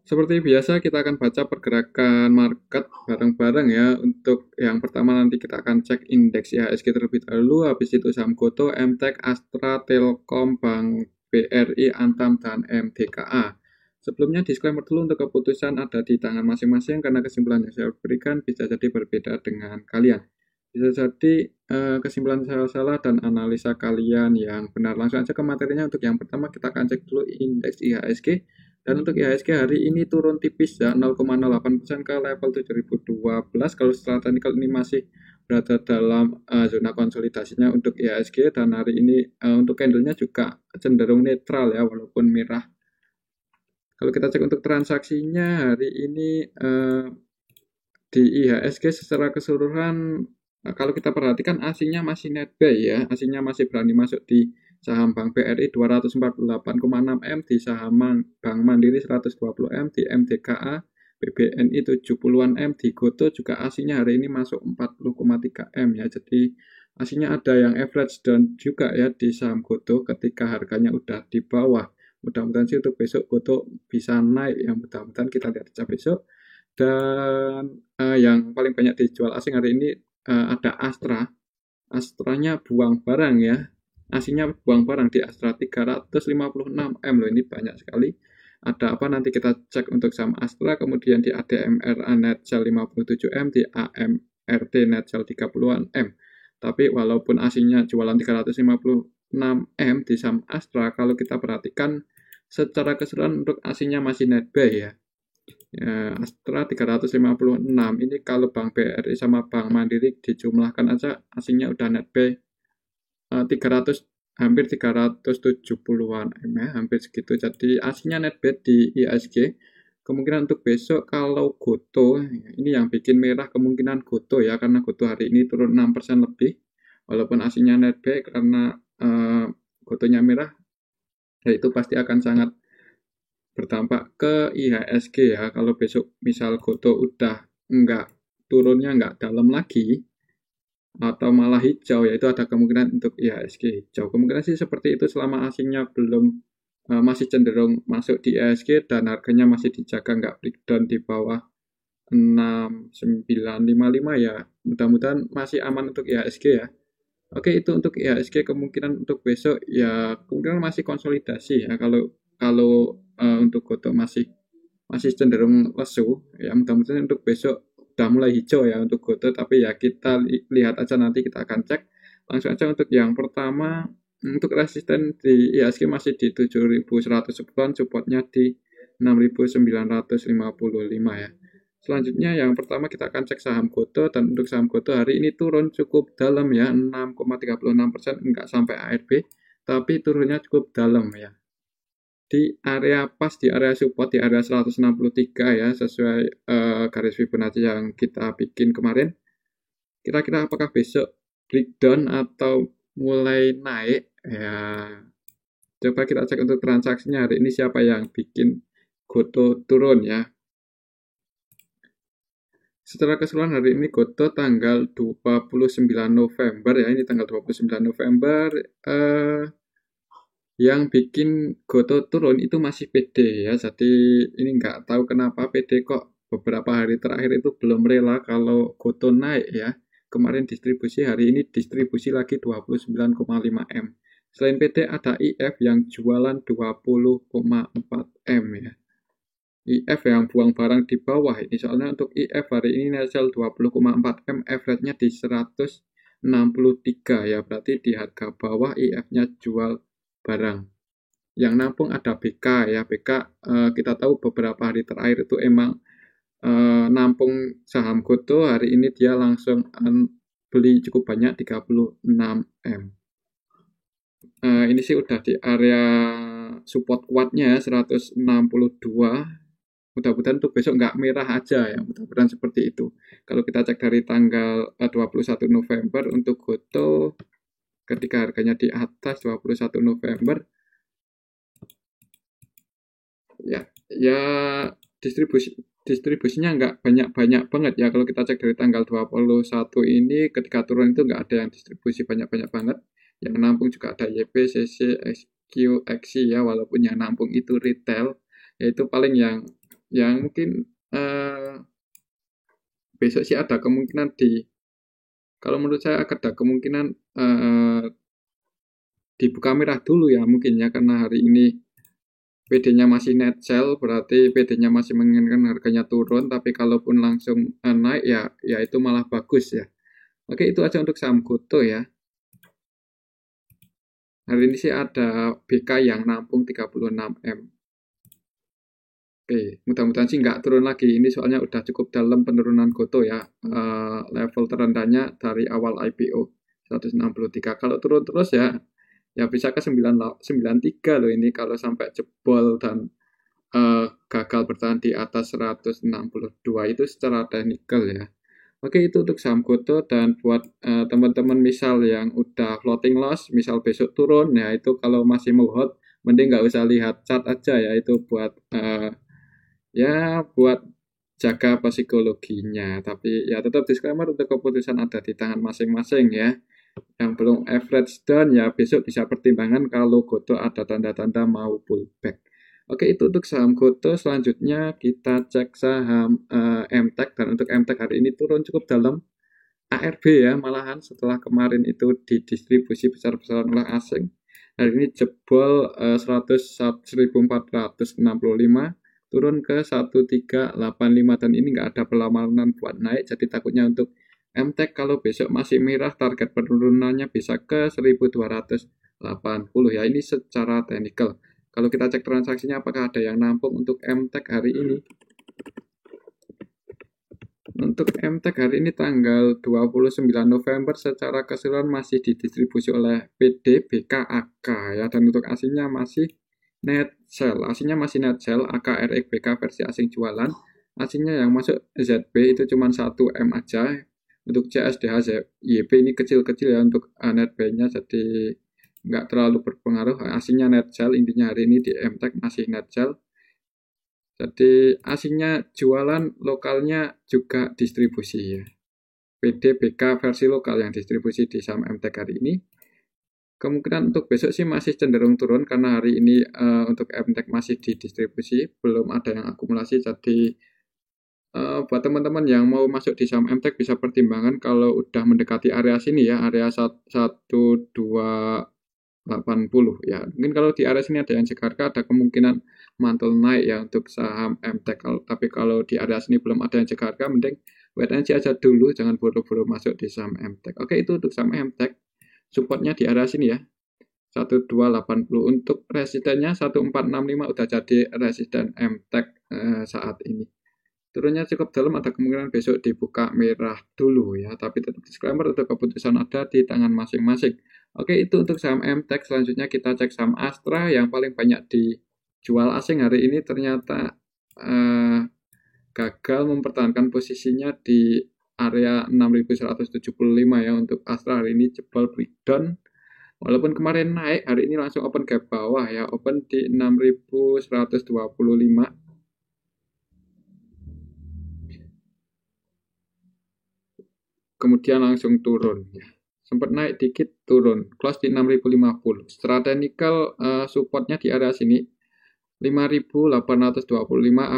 Seperti biasa kita akan baca pergerakan market bareng-bareng ya. Untuk yang pertama nanti kita akan cek indeks IHSG terlebih dahulu, habis itu saham Goto, MTEK, Astra, Telkom, Bank BRI, Antam, dan MDKA. Sebelumnya disclaimer dulu, untuk keputusan ada di tangan masing-masing karena kesimpulan yang saya berikan bisa jadi berbeda dengan kalian. Bisa jadi kesimpulan saya salah dan analisa kalian yang benar. Langsung aja ke materinya. Untuk yang pertama kita akan cek dulu indeks IHSG. Dan untuk IHSG hari ini turun tipis ya, 0,08% ke level 7012. Kalau secara teknikal ini masih berada dalam zona konsolidasinya untuk IHSG, dan hari ini untuk candlenya juga cenderung netral ya, walaupun merah. Kalau kita cek untuk transaksinya hari ini di IHSG secara keseluruhan, kalau kita perhatikan asingnya masih net buy ya, asingnya masih berani masuk di saham Bank BRI 248,6 M, di saham Bank Mandiri 120 M, di MDKA BBNI 70-an M, di Goto juga asingnya hari ini masuk 40,3 M ya. Jadi asingnya ada yang average down juga ya di saham Goto ketika harganya udah di bawah. Mudah-mudahan sih untuk besok Goto bisa naik ya, mudah-mudahan kita lihat aja besok. Dan yang paling banyak dijual asing hari ini ada Astra. Astranya buang barang ya. Asingnya buang barang di Astra 356 M loh, ini banyak sekali. Ada apa nanti kita cek untuk saham Astra, kemudian di ADMR net sell 57 M, di AMRT net sell 30-an M. Tapi walaupun asingnya jualan 356 M di saham Astra, kalau kita perhatikan secara keseluruhan untuk asingnya masih net buy ya. Astra 356. Ini kalau Bank BRI sama Bank Mandiri dijumlahkan aja asingnya udah net buy 300, hampir 370-an M ya, hampir segitu. Jadi asingnya net buy di IHSG. Kemungkinan untuk besok kalau Goto, ini yang bikin merah kemungkinan Goto ya, karena Goto hari ini turun 6% lebih. Walaupun asingnya net buy, karena Gotonya merah, ya itu pasti akan sangat berdampak ke IHSG ya. Kalau besok misal Goto udah turunnya nggak dalam lagi, atau malah hijau, yaitu ada kemungkinan untuk IHSG hijau. Kemungkinan sih seperti itu selama asingnya belum masih cenderung masuk di IHSG dan harganya masih dijaga nggak breakdown di bawah 6955 ya. Mudah-mudahan masih aman untuk IHSG ya. Oke, itu untuk IHSG. Kemungkinan untuk besok ya kemungkinan masih konsolidasi ya. Kalau untuk Goto masih cenderung lesu ya. Mudah-mudahan untuk besok udah mulai hijau ya untuk Goto, tapi ya kita lihat aja, nanti kita akan cek. Langsung aja untuk yang pertama, untuk resisten di IHSG masih di 7110, supportnya di 6955 ya. Selanjutnya yang pertama kita akan cek saham Goto, dan untuk saham Goto hari ini turun cukup dalam ya, 6,36%, enggak sampai ARB, tapi turunnya cukup dalam ya. Di area pas, di area support, di area 163 ya, sesuai garis Fibonacci yang kita bikin kemarin. Kira-kira apakah besok breakdown atau mulai naik ya? Coba kita cek untuk transaksinya hari ini siapa yang bikin Goto turun ya. Secara keseluruhan hari ini Goto tanggal 29 November ya, ini tanggal 29 November, yang bikin Goto turun itu masih PD ya. Jadi ini nggak tahu kenapa PD kok beberapa hari terakhir itu belum rela kalau Goto naik ya. Kemarin distribusi, hari ini distribusi lagi 29,5 M. Selain PD ada IF yang jualan 20,4 M ya. IF yang buang barang di bawah ini, soalnya untuk IF hari ini net sell 20,4 M, average-nya di 163 ya, berarti di harga bawah IF-nya jual barang. Yang nampung ada BK ya. BK kita tahu beberapa hari terakhir itu emang nampung saham Goto. Hari ini dia langsung beli cukup banyak, 36 M. Ini sih udah di area support kuatnya 162. Mudah-mudahan untuk besok nggak merah aja ya, mudah-mudahan seperti itu. Kalau kita cek dari tanggal 21 November untuk Goto, ketika harganya di atas 21 November ya distribusinya nggak banyak-banyak banget ya. Kalau kita cek dari tanggal 21 ini, ketika turun itu nggak ada yang distribusi banyak-banyak banget. Yang nampung juga ada YP, CC, XQ, XI ya, walaupun yang nampung itu retail, yaitu paling yang yang mungkin besok sih ada kemungkinan kalau menurut saya ada kemungkinan dibuka merah dulu ya mungkin ya, karena hari ini PD-nya masih net sell, berarti PD-nya masih menginginkan harganya turun, tapi kalaupun langsung naik ya itu malah bagus ya. Oke, itu aja untuk saham Goto ya. Hari ini sih ada BK yang nampung 36M. Oke, mudah-mudahan sih nggak turun lagi. Ini soalnya udah cukup dalam penurunan Goto ya. Level terendahnya dari awal IPO 163. Kalau turun terus ya bisa ke 93 loh ini kalau sampai jebol dan gagal bertahan di atas 162 itu secara teknikal ya. Oke, itu untuk saham Goto. Dan buat teman-teman misal yang udah floating loss, misal besok turun, ya itu kalau masih mau hold, mending nggak usah lihat chart aja ya, itu buat buat jaga psikologinya. Tapi ya tetap disclaimer, untuk keputusan ada di tangan masing-masing ya. Yang belum average down ya besok bisa pertimbangan kalau Goto ada tanda-tanda mau pullback. Oke, itu untuk saham Goto. Selanjutnya kita cek saham MTEK, dan untuk MTEK hari ini turun cukup dalam. ARB ya, malahan setelah kemarin itu didistribusi besar-besaran oleh asing. Hari ini jebol 1.465 turun ke 1385, dan ini nggak ada perlawanan buat naik, jadi takutnya untuk MTEK kalau besok masih merah, target penurunannya bisa ke 1280 ya. Ini secara teknikal. Kalau kita cek transaksinya apakah ada yang nampung untuk MTEK hari ini. Untuk MTEK hari ini tanggal 29 November secara keseluruhan masih didistribusi oleh PD BKAK ya, dan untuk asingnya masih net sell. Asingnya masih net sell, AKRX BK versi asing jualan. Asingnya yang masuk ZB itu cuma 1M aja. Untuk CSDH YB ini kecil-kecil ya untuk net buy-nya, jadi nggak terlalu berpengaruh. Asingnya net sell, intinya hari ini di MTEK masih net sell. Jadi asingnya jualan, lokalnya juga distribusi ya. PD BK versi lokal yang distribusi di saham MTEK hari ini. Kemungkinan untuk besok sih masih cenderung turun karena hari ini untuk MTEK masih didistribusi, belum ada yang akumulasi. Jadi buat teman-teman yang mau masuk di saham MTEK bisa pertimbangan kalau udah mendekati area sini ya, area 1280 ya. Mungkin kalau di area sini ada yang Jakarta, ada kemungkinan mantul naik ya untuk saham MTEK. Tapi kalau di area sini belum ada yang Jakarta, mending wait and see aja dulu, jangan buru-buru masuk di saham MTEK. Oke, itu untuk saham MTEK. Supportnya di area sini ya, 1280. Untuk resistennya 1465 udah jadi resisten MTEK saat ini. Turunnya cukup dalam, ada kemungkinan besok dibuka merah dulu ya, tapi tetap disclaimer untuk keputusan ada di tangan masing-masing. Oke, itu untuk saham MTEK. Selanjutnya kita cek saham Astra yang paling banyak dijual asing hari ini, ternyata gagal mempertahankan posisinya di area 6175 ya. Untuk Astra hari ini jebol breakdown. Walaupun kemarin naik, hari ini langsung open gap bawah ya, open di 6125. Kemudian langsung turun ya. Sempat naik dikit, turun, close di 6050. Secara teknikal supportnya di area sini 5825.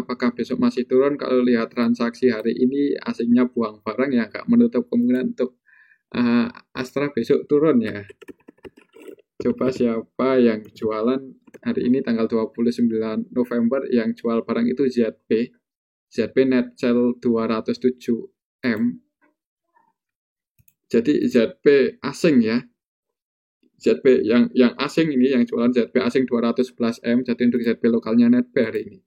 Apakah besok masih turun? Kalau lihat transaksi hari ini asingnya buang barang ya, nggak menutup kemungkinan untuk Astra besok turun ya. Coba siapa yang jualan hari ini tanggal 29 November, yang jual barang itu ZP net sell 207M. Jadi ZP asing ya, ZP yang asing ini, yang jualan ZP asing 211M, jadi untuk ZP lokalnya net buy hari ini.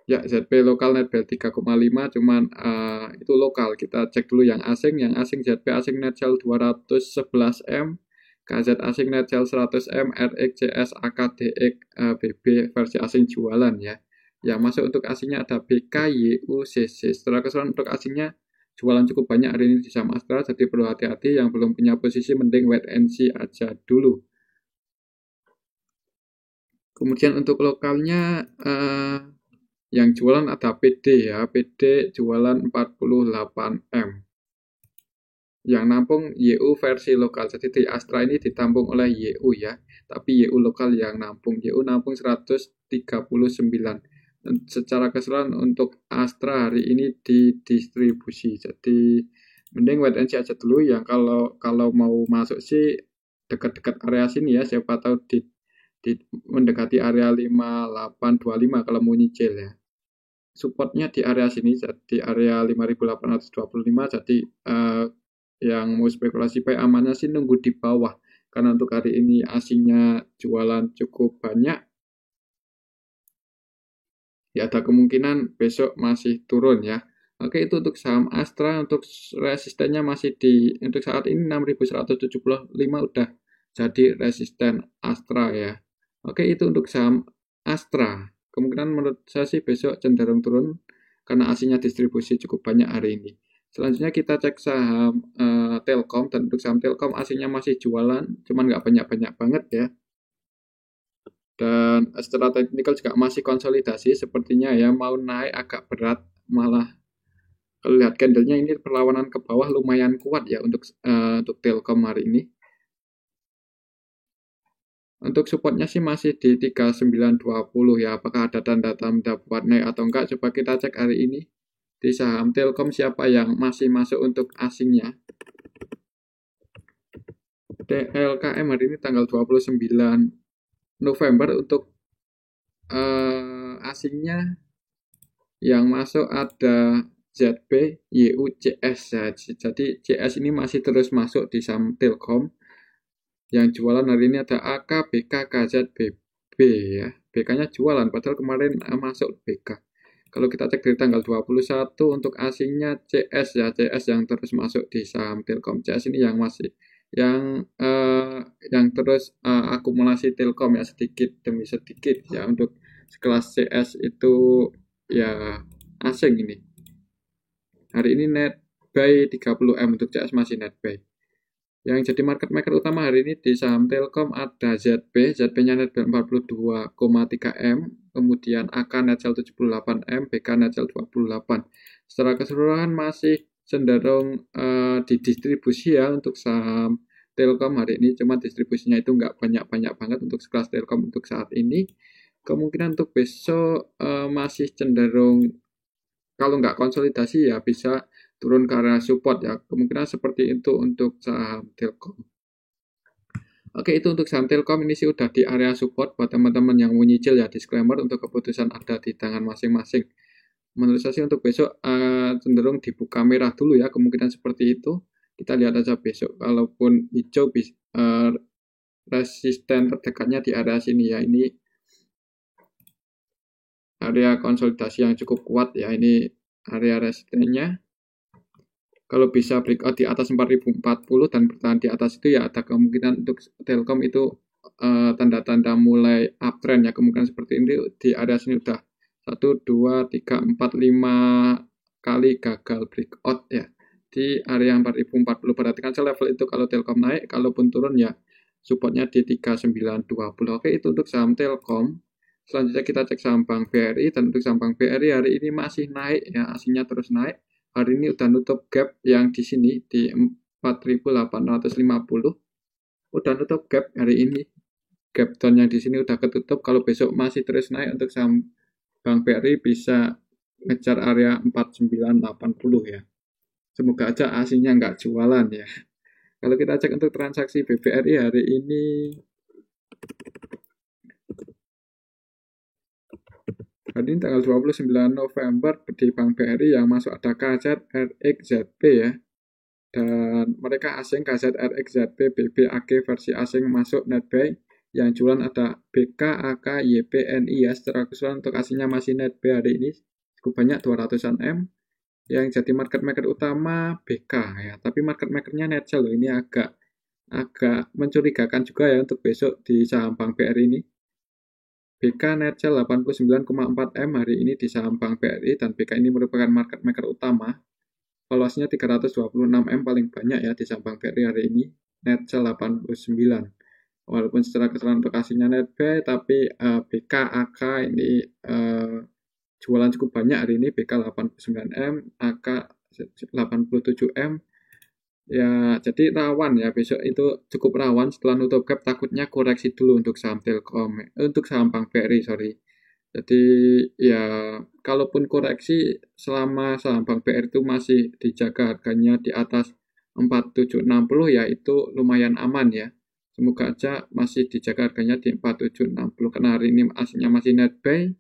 Ya, ZP lokal net buy 3,5, cuman itu lokal. Kita cek dulu yang asing ZP asing net sell 211M, KZ asing net sell 100M, RXCS, AKDX, BB versi asing jualan ya. Yang masuk untuk asingnya ada BKYUCC. Setelah keseluruhan untuk asingnya jualan cukup banyak hari ini di saham Astra, jadi perlu hati-hati. Yang belum punya posisi mending wait and see aja dulu. Kemudian untuk lokalnya yang jualan ada PD ya, PD jualan 48M. yang nampung YU versi lokal. Jadi di Astra ini ditampung oleh YU ya, tapi YU lokal yang nampung. YU nampung 139. Dan secara keseluruhan untuk Astra hari ini didistribusi. Jadi mending wait and see aja dulu yang kalau mau masuk sih dekat-dekat area sini ya, siapa tahu di mendekati area 5825 kalau mau nyicil ya. Supportnya di area sini, di area 5825, jadi yang mau spekulasi baik amannya sih nunggu di bawah, karena untuk hari ini asingnya jualan cukup banyak, ya ada kemungkinan besok masih turun ya. Oke, itu untuk saham Astra. Untuk resistennya masih untuk saat ini 6175 udah jadi resisten Astra ya. Oke, itu untuk saham Astra. Kemungkinan menurut saya sih besok cenderung turun karena aslinya distribusi cukup banyak hari ini. Selanjutnya kita cek saham Telkom, dan untuk saham Telkom aslinya masih jualan, cuman nggak banyak-banyak banget ya. Dan secara teknikal juga masih konsolidasi, sepertinya ya mau naik agak berat, malah kalau lihat candlenya ini perlawanan ke bawah lumayan kuat ya untuk Telkom hari ini. Untuk supportnya sih masih di 3920 ya. Apakah ada tanda-tanda buat naik atau enggak? Coba kita cek hari ini. Di saham Telkom siapa yang masih masuk untuk asingnya. TLKM hari ini tanggal 29 November untuk asingnya yang masuk ada ZB, YUCS ya. Jadi CS ini masih terus masuk di saham Telkom. Yang jualan hari ini ada AK, BK, KZ, BB ya. BK-nya jualan, padahal kemarin masuk BK. Kalau kita cek dari tanggal 21 untuk asingnya CS ya, CS yang terus masuk di saham Telkom. CS ini yang masih yang terus akumulasi Telkom ya, sedikit demi sedikit ya. Untuk sekelas CS itu ya asing ini. Hari ini net buy 30M, untuk CS masih net buy. Yang jadi market maker utama hari ini di saham Telkom ada ZB, ZB-nya net 42,3M, kemudian AK net sell 78M, BK net sell 28. Secara keseluruhan masih cenderung didistribusi ya untuk saham Telkom hari ini, cuma distribusinya itu nggak banyak-banyak banget untuk sekelas Telkom untuk saat ini. Kemungkinan untuk besok masih cenderung, kalau nggak konsolidasi ya bisa turun ke area support ya. Kemungkinan seperti itu untuk saham Telkom. Oke, itu untuk saham Telkom ini sih udah di area support. Buat teman-teman yang mau nyicil ya, disclaimer untuk keputusan ada di tangan masing-masing. Menurut saya sih untuk besok cenderung dibuka merah dulu ya, kemungkinan seperti itu. Kita lihat aja besok. Kalaupun hijau resisten terdekatnya di area sini ya. Ini area konsolidasi yang cukup kuat ya. Ini area resistennya. Kalau bisa breakout di atas 4040 dan bertahan di atas itu ya ada kemungkinan untuk Telkom itu tanda-tanda mulai uptrend ya, kemungkinan seperti ini di area sini udah 1, 2, 3, 4, 5 kali gagal breakout ya di area 4040. Perhatikan saja level itu kalau Telkom naik, kalaupun turun ya supportnya di 3920. Oke, itu untuk saham Telkom. Selanjutnya kita cek saham Bank BRI, dan untuk saham Bank BRI hari ini masih naik ya, aslinya terus naik. Hari ini udah nutup gap yang di sini di 4.850. Udah nutup gap hari ini. Gap down yang di sini udah ketutup. Kalau besok masih terus naik untuk saham Bank BRI bisa ngejar area 4980 ya. Semoga aja aslinya nggak jualan ya. Kalau kita cek untuk transaksi BBRI hari ini, hari ini tanggal 29 November di Bank BRI yang masuk ada KZ, RX, ZB ya. Dan mereka asing, KZRX, ZB, BB, AG versi asing masuk net buy. Yang jualan ada BK, AK, YP, NI ya. Secara keseluruhan untuk asingnya masih net buy hari ini cukup banyak, 200-an M. Yang jadi market maker utama BK ya. Tapi market makernya net sell loh. Ini agak mencurigakan juga ya untuk besok di saham Bank BRI ini. BK net sell 89,4 M hari ini di saham Bank BRI, dan BK ini merupakan market maker utama. Valuasinya 326 M paling banyak ya di saham Bank BRI hari ini, net sell 89. Walaupun secara keseluruhan untuk aslinya net buy, tapi BK, AK ini jualan cukup banyak hari ini. BK 89 M, AK 87 M. Ya, jadi rawan ya, besok itu cukup rawan setelah nutup gap, takutnya koreksi dulu untuk saham Telkom, untuk saham Bank BRI, sorry. Jadi ya, kalaupun koreksi selama saham Bank BRI itu masih dijaga harganya di atas 4760 ya itu lumayan aman ya. Semoga aja masih dijaga harganya di 4760 karena hari ini aslinya masih net buy,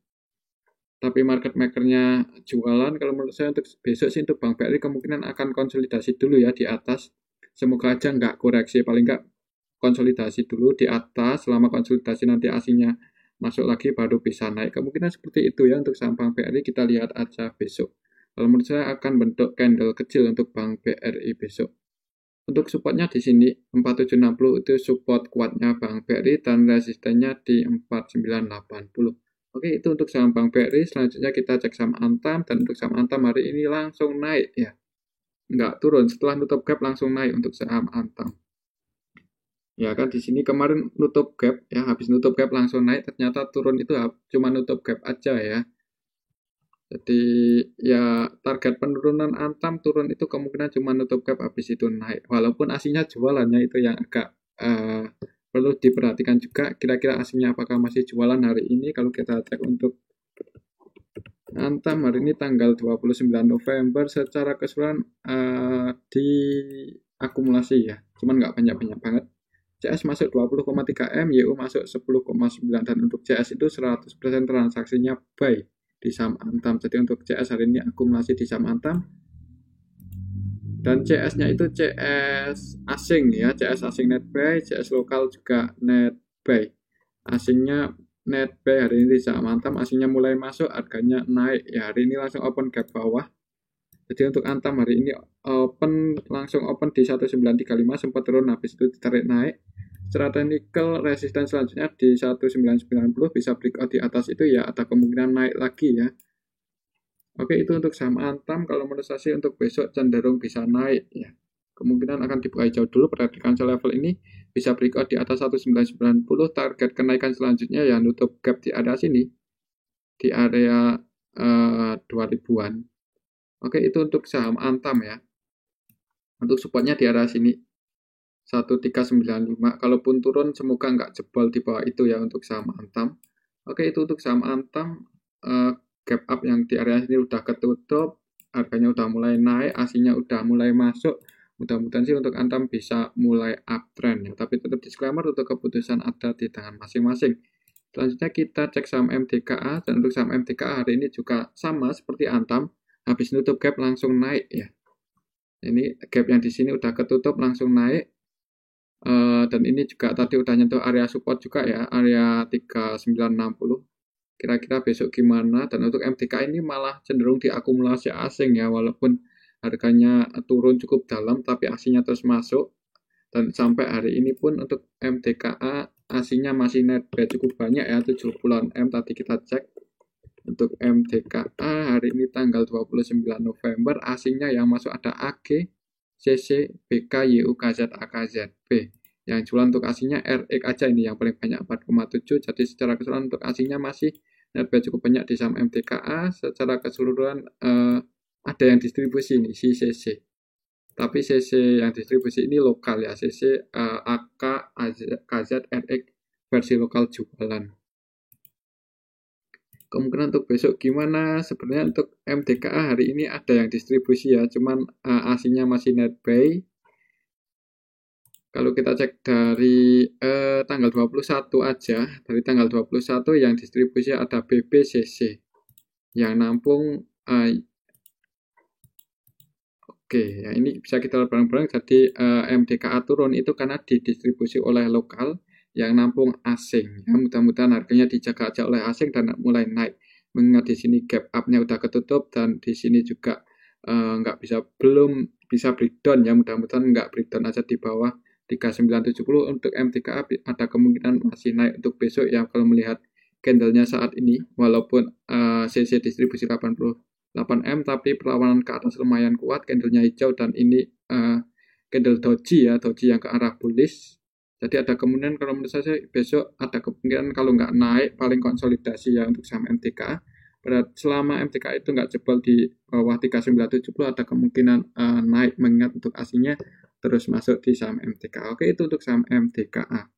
tapi market makernya jualan. Kalau menurut saya untuk besok sih untuk Bank BRI kemungkinan akan konsolidasi dulu ya di atas. Semoga aja nggak koreksi, paling nggak konsolidasi dulu di atas. Selama konsolidasi nanti aslinya masuk lagi baru bisa naik. Kemungkinan seperti itu ya untuk saham Bank BRI, kita lihat aja besok. Kalau menurut saya akan bentuk candle kecil untuk Bank BRI besok. Untuk supportnya di sini 4760 itu support kuatnya Bank BRI dan resistennya di 4980. Oke, itu untuk saham Bank BRI. Selanjutnya kita cek saham Antam, dan untuk saham Antam hari ini langsung naik ya. Nggak turun, setelah nutup gap langsung naik untuk saham Antam. Ya kan di sini kemarin nutup gap ya, habis nutup gap langsung naik, ternyata turun itu cuma nutup gap aja ya. Jadi ya target penurunan Antam turun itu kemungkinan cuma nutup gap habis itu naik. Walaupun aslinya jualannya itu yang agak perlu diperhatikan juga, kira-kira aslinya apakah masih jualan hari ini. Kalau kita cek untuk Antam hari ini tanggal 29 November secara keseluruhan di akumulasi ya, cuman nggak banyak-banyak banget. CS masuk 20,3 M, YU masuk 10,9, dan untuk CS itu 100% transaksinya buy di saham Antam. Jadi untuk CS hari ini akumulasi di saham Antam, dan CS-nya itu CS asing ya, CS asing net buy, CS lokal juga net buy. Asingnya net buy hari ini di saham Antam, asingnya mulai masuk, harganya naik ya, hari ini langsung open gap bawah. Jadi untuk Antam hari ini langsung open di 1935, sempat turun habis itu ditarik naik. Secara teknikal resisten selanjutnya di 1990, bisa breakout di atas itu ya, ada kemungkinan naik lagi ya. Oke, itu untuk saham Antam. Kalau menurut saya untuk besok cenderung bisa naik ya. Kemungkinan akan dibuka hijau dulu, perhatikan level ini bisa breakout di atas 1990. Target kenaikan selanjutnya ya nutup gap di area sini, di area 2000-an. Oke, itu untuk saham Antam ya. Untuk supportnya di area sini 1395. Kalaupun turun semoga nggak jebol di bawah itu ya untuk saham Antam. Oke, itu untuk saham Antam. Gap up yang di area sini udah ketutup, harganya udah mulai naik, aslinya udah mulai masuk. Mudah-mudahan sih untuk Antam bisa mulai uptrend ya. Tapi tetap disclaimer, untuk keputusan ada di tangan masing-masing. Selanjutnya kita cek saham MDKA, dan untuk saham MDKA hari ini juga sama seperti Antam, habis nutup gap langsung naik ya. Ini gap yang di sini udah ketutup langsung naik. Dan ini juga tadi udah nyentuh area support juga ya, area 3960. Kira-kira besok gimana? Dan untuk MDK ini malah cenderung diakumulasi asing ya, walaupun harganya turun cukup dalam, tapi aslinya terus masuk. Dan sampai hari ini pun untuk MDKA aslinya masih net buy cukup banyak ya, 70-an M tadi kita cek. Untuk MDKA hari ini tanggal 29 November, aslinya yang masuk ada AG, CC, BK, YU, KZ, AKZ, B. Yang jualan untuk aslinya RX aja ini yang paling banyak 4,7. Jadi secara keseluruhan untuk aslinya masih net buy cukup banyak di saham MDKA. Secara keseluruhan ada yang distribusi ini si CC. Tapi CC yang distribusi ini lokal ya, CC AK, KZ, RX versi lokal jualan. Kemungkinan untuk besok gimana? Sebenarnya untuk MDKA hari ini ada yang distribusi ya, cuman aslinya masih net buy. Kalau kita cek dari tanggal 21 aja, dari tanggal 21 yang distribusi ada BBCC yang nampung. Oke, ya ini bisa kita lihat bareng-bareng. Jadi MDKA turun itu karena didistribusi oleh lokal yang nampung asing. Ya, mudah-mudahan harganya dijaga aja oleh asing dan mulai naik. Mengingat di sini gap up-nya udah ketutup, dan di sini juga belum bisa breakdown ya. Mudah-mudahan nggak breakdown aja di bawah 3970. Untuk MDKA ada kemungkinan masih naik untuk besok ya, kalau melihat candlenya saat ini. Walaupun CC distribusi 88M, tapi perlawanan ke atas lumayan kuat, candlenya hijau, dan ini candle doji ya, doji yang ke arah bullish. Jadi ada kemungkinan, kalau menurut saya besok ada kemungkinan kalau nggak naik paling konsolidasi ya untuk saham MDKA. Selama MDKA itu nggak jebol di bawah 3970, ada kemungkinan naik, mengingat untuk aslinya terus masuk di saham MTK. Oke, itu untuk saham MTKA.